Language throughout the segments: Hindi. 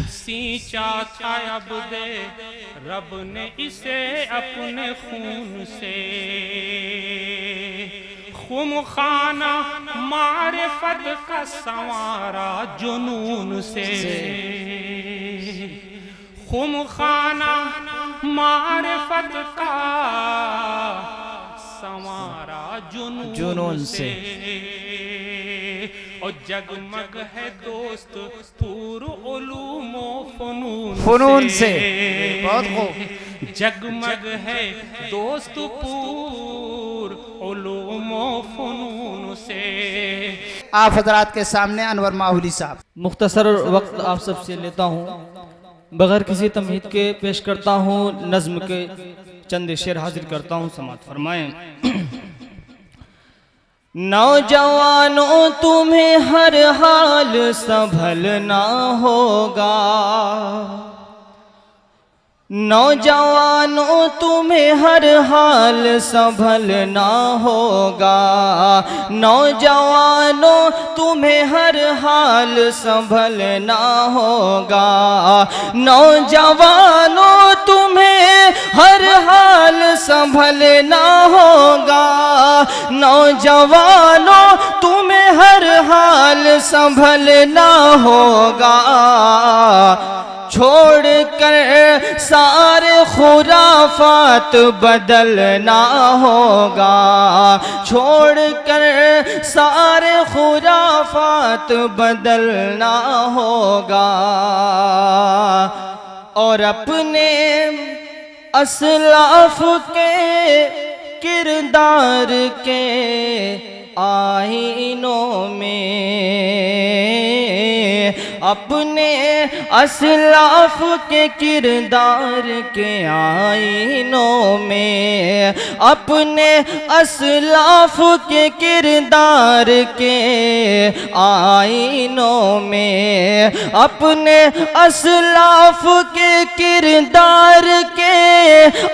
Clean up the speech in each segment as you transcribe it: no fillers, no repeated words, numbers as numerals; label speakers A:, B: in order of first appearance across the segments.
A: सींचा था अब दे रब ने इसे अपने खून से, खुम खाना मारिफत का संवारा जुनून से, खुम खाना मारिफत का संवारा जुनून से। और जगमग है दोस्त पूर्व उलूमो फनून से।
B: बहुत खूब।
A: जगमग है दोस्त पूर्व उलूमो फनून से।
B: आप हजरात के सामने अनवर माहुली साहब।
C: मुख्तसर वक्त आप सबसे लेता हूँ, बगैर किसी तमहीद के पेश करता हूँ, नज़्म के चंद शेर हाजिर करता हूँ, समात फरमाएं। नौजवानों तुम्हें हर हाल संभलना होगा, नौजवानों तुम्हें हर हाल संभलना होगा, नौजवानों तुम्हें हर हाल संभलना होगा, नौजवानों तुम्हें हर हाल संभलना होगा, नौजवानों तुम्हें हर हाल संभलना होगा। छोड़ कर सारे खुराफात बदलना होगा, छोड़ कर सारे खुराफात बदलना होगा, और अपने असलाफ के किरदार के आईनों में, अपने असलाफ के किरदार के आईनों में, अपने असलाफ के किरदार के आईनों में, अपने असलाफ के किरदार के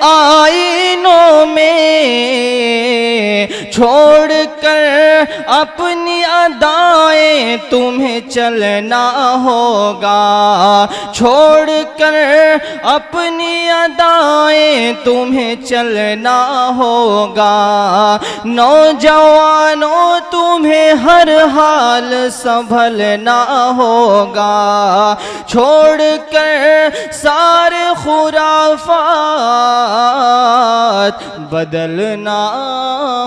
C: आईनों में, छोड़ कर अपनी अदाएं तुम्हें चलना होगा, छोड़ कर अपनी अदाएं तुम्हें चलना होगा, नौजवानों तुम्हें हर हाल संभलना होगा, छोड़ कर सारे खुराफात बदलना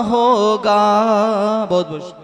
C: होगा। बहुत बहुत